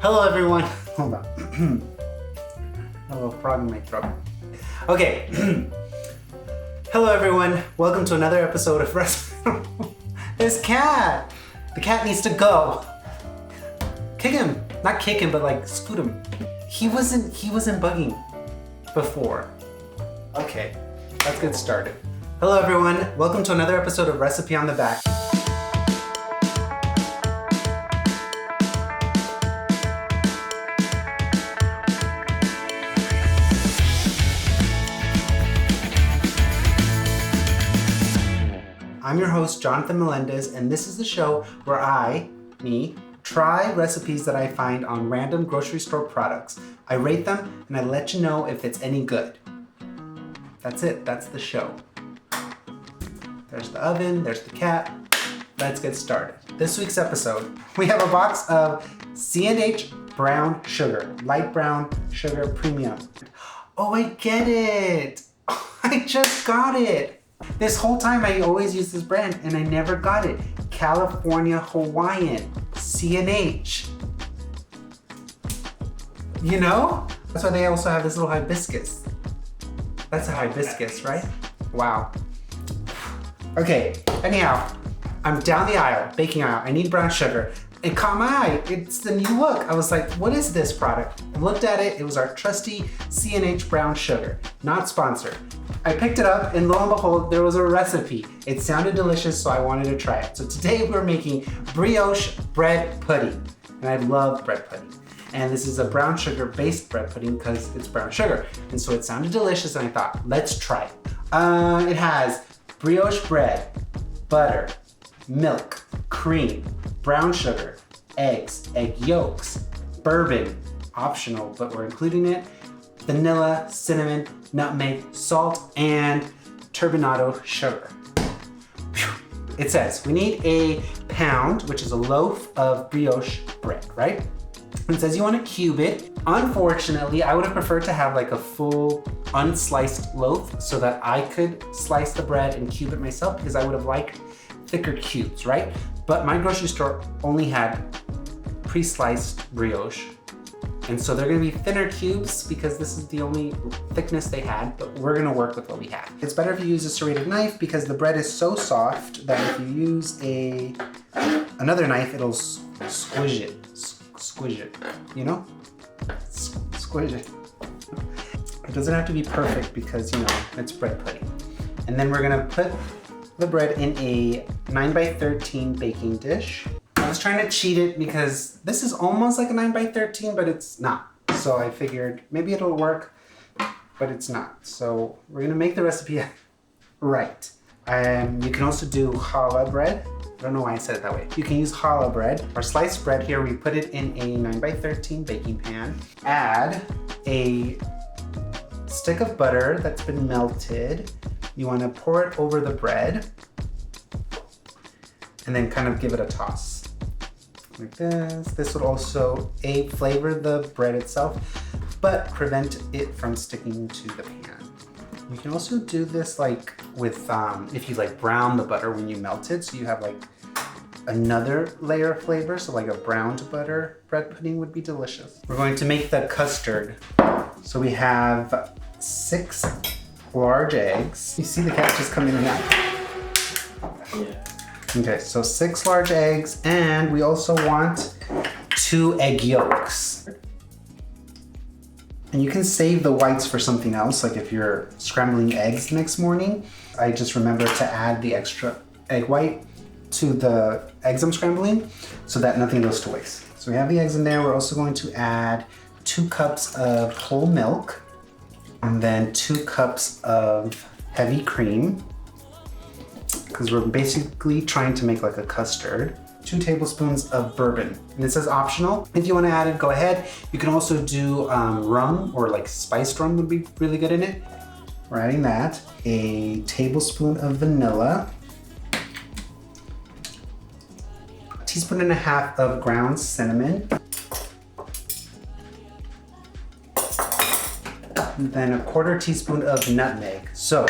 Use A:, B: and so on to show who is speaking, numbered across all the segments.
A: Hello everyone. Hold on. A little frog in my throat. Okay. Hello everyone. Welcome to another episode of This cat. The cat needs to go. Kick him. Not kick him, but like scoot him. He wasn't bugging before. Okay. Let's get started. Hello everyone. Welcome to another episode of Recipe on the Back. I'm your host, Jonathan Melendez, and this is the show where I try recipes that I find on random grocery store products. I rate them and I let you know if it's any good. That's it, that's the show. There's the oven, there's the cat. Let's get started. This week's episode, we have a box of C&H Brown Sugar, Light Brown Sugar Premium. Oh, I get it. I just got it. This whole time I always use this brand and I never got it. California Hawaiian, C&H. You know? That's why they also have this little hibiscus. That's a hibiscus, right? Wow. Okay, anyhow, I'm down the aisle, baking aisle. I need brown sugar. It caught my eye. It's the new look. I was like, what is this product? I looked at it. It was our trusty C&H Brown Sugar. Not sponsored. I picked it up and lo and behold, there was a recipe. It sounded delicious, so I wanted to try it. So today we're making brioche bread pudding. And I love bread pudding. And this is a brown sugar based bread pudding because it's brown sugar. And so it sounded delicious and I thought, let's try it. It has brioche bread, butter, milk, cream, brown sugar, eggs, egg yolks, bourbon, optional, but we're including it, vanilla, cinnamon, nutmeg, salt, and turbinado sugar. It says we need a pound, which is a loaf of brioche bread, right? It says you want to cube it. Unfortunately, I would have preferred to have like a full unsliced loaf so that I could slice the bread and cube it myself because I would have liked thicker cubes, right? But my grocery store only had pre-sliced brioche. And so they're gonna be thinner cubes because this is the only thickness they had, but we're gonna work with what we have. It's better if you use a serrated knife because the bread is so soft that if you use another knife, it'll squish it, you know? Squish it. It doesn't have to be perfect because, you know, it's bread pudding. And then we're gonna put the bread in a 9x13 baking dish. I was trying to cheat it because this is almost like a 9x13, but it's not. So I figured maybe it'll work, but it's not. So we're gonna make the recipe right. You can also do challah bread. I don't know why I said it that way. You can use challah bread. Our sliced bread here, we put it in a 9x13 baking pan. Add a stick of butter that's been melted. You wanna pour it over the bread and then kind of give it a toss. Like this. This would also flavor the bread itself, but prevent it from sticking to the pan. You can also do this like with, if you like brown the butter when you melt it, so you have like another layer of flavor, so like a browned butter bread pudding would be delicious. We're going to make the custard. So we have 6 large eggs. You see the cat just come in and out. Yeah. Okay, so 6 large eggs, and we also want 2 egg yolks. And you can save the whites for something else, like if you're scrambling eggs the next morning. I just remember to add the extra egg white to the eggs I'm scrambling so that nothing goes to waste. So we have the eggs in there. We're also going to add 2 cups of whole milk, and then 2 cups of heavy cream, because we're basically trying to make like a custard. 2 tablespoons of bourbon. And it says optional. If you want to add it, go ahead. You can also do rum, or like spiced rum would be really good in it. We're adding that. A tablespoon of vanilla. A teaspoon and a half of ground cinnamon. And then a 1/4 teaspoon of nutmeg. So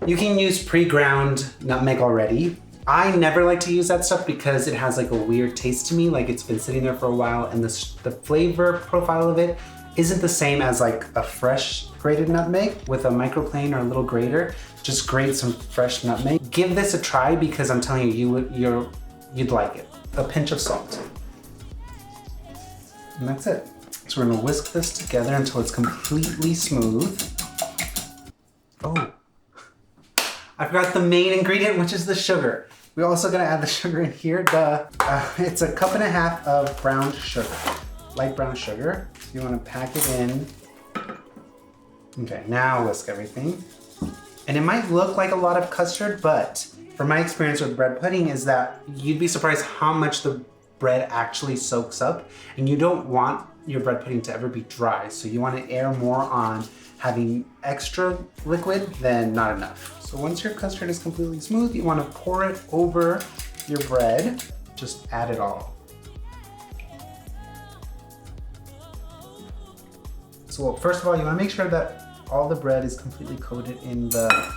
A: you can use pre-ground nutmeg already. I never like to use that stuff because it has like a weird taste to me, like it's been sitting there for a while, and the flavor profile of it isn't the same as like a fresh grated nutmeg. With a microplane or a little grater, just grate some fresh nutmeg. Give this a try because I'm telling you, you'd like it. A pinch of salt. And that's it. So we're gonna whisk this together until it's completely smooth. Oh, I forgot the main ingredient, which is the sugar. We're also gonna add the sugar in here. It's a 1.5 cups of brown sugar, light brown sugar. You wanna pack it in. Okay, now whisk everything. And it might look like a lot of custard, but from my experience with bread pudding is that you'd be surprised how much the bread actually soaks up, and you don't want your bread pudding to ever be dry. So you wanna err more on having extra liquid than not enough. So once your custard is completely smooth, you wanna pour it over your bread. Just add it all. So first of all, you wanna make sure that all the bread is completely coated in the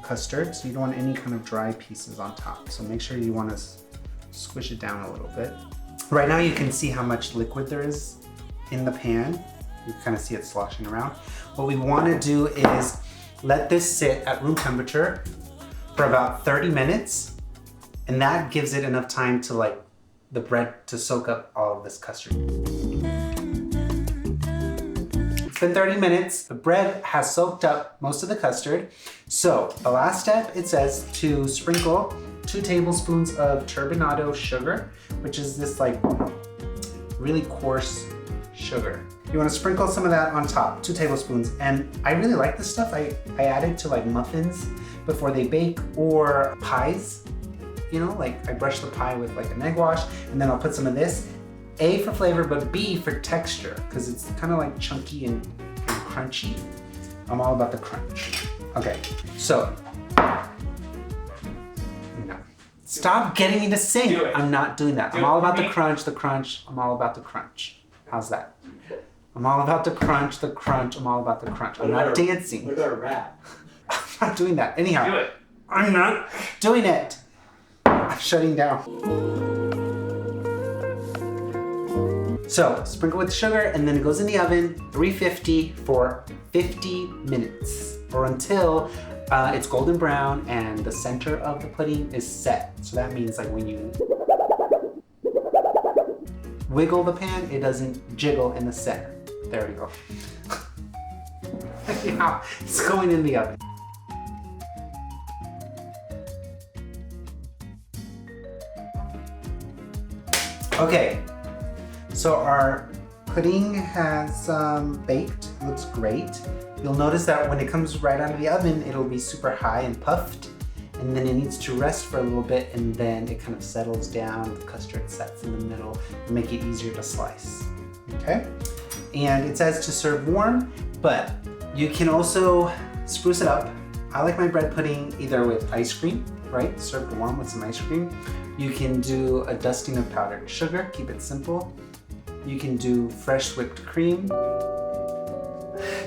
A: custard, so you don't want any kind of dry pieces on top. So make sure you wanna squish it down a little bit. Right now you can see how much liquid there is in the pan. You kind of see it sloshing around. What we wanna do is let this sit at room temperature for about 30 minutes, and that gives it enough time to like the bread to soak up all of this custard. It's been 30 minutes. The bread has soaked up most of the custard. So the last step, it says to sprinkle 2 tablespoons of turbinado sugar, which is this like really coarse sugar. You want to sprinkle some of that on top, 2 tablespoons. And I really like this stuff. I add it to like muffins before they bake, or pies. You know, like I brush the pie with like an egg wash, and then I'll put some of this. A for flavor, but B for texture, because it's kind of like chunky and crunchy. I'm all about the crunch. Okay, so. No. Stop getting me to sing. I'm not doing that. I'm all about the crunch, I'm all about the crunch. How's that? I'm all about the crunch, I'm all about the crunch. I'm not dancing.
B: What about a rap?
A: I'm not doing that. Anyhow.
B: Do it.
A: I'm not doing it. I'm shutting down. So, sprinkle with sugar, and then it goes in the oven, 350 for 50 minutes, or until it's golden brown and the center of the pudding is set. So that means like when you wiggle the pan, it doesn't jiggle in the center. There we go. Yeah, it's going in the oven. Okay, so our pudding has baked. It looks great. You'll notice that when it comes right out of the oven, it'll be super high and puffed, and then it needs to rest for a little bit, and then it kind of settles down. The custard sets in the middle to make it easier to slice. Okay? And it says to serve warm, but you can also spruce it up. I like my bread pudding either with ice cream, right? Served warm with some ice cream. You can do a dusting of powdered sugar, keep it simple. You can do fresh whipped cream.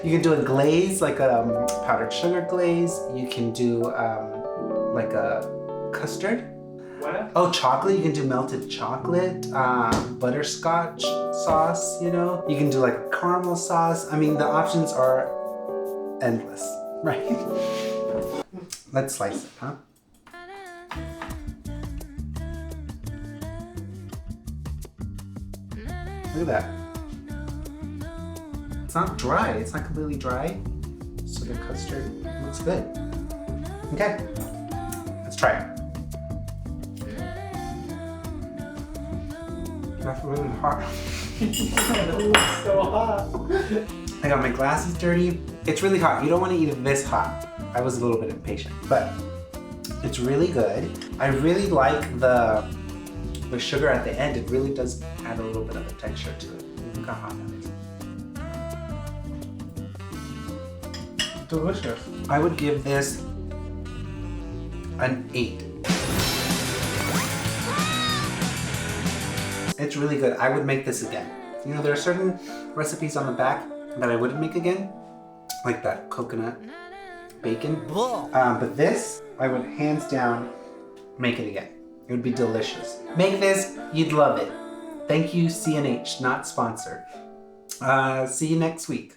A: You can do a glaze, like a powdered sugar glaze. You can do like a custard.
B: What?
A: Oh, chocolate. You can do melted chocolate, butterscotch sauce, you know. You can do like caramel sauce. I mean, the options are endless, right? Let's slice it, huh? Look at that. It's not dry, it's not completely dry, so the custard looks good. Okay, let's try it. That's really hot.
B: It's so hot.
A: I got my glasses dirty. It's really hot. You don't want to eat it this hot. I was a little bit impatient, but it's really good. I really like the sugar at the end. It really does add a little bit of a texture to it. Look how hot that is. Delicious. I would give this an 8. It's really good. I would make this again. You know, there are certain recipes on the back that I wouldn't make again, like that coconut bacon. But this, I would hands down make it again. It would be delicious. Make this, you'd love it. Thank you, C&H, not sponsored. See you next week.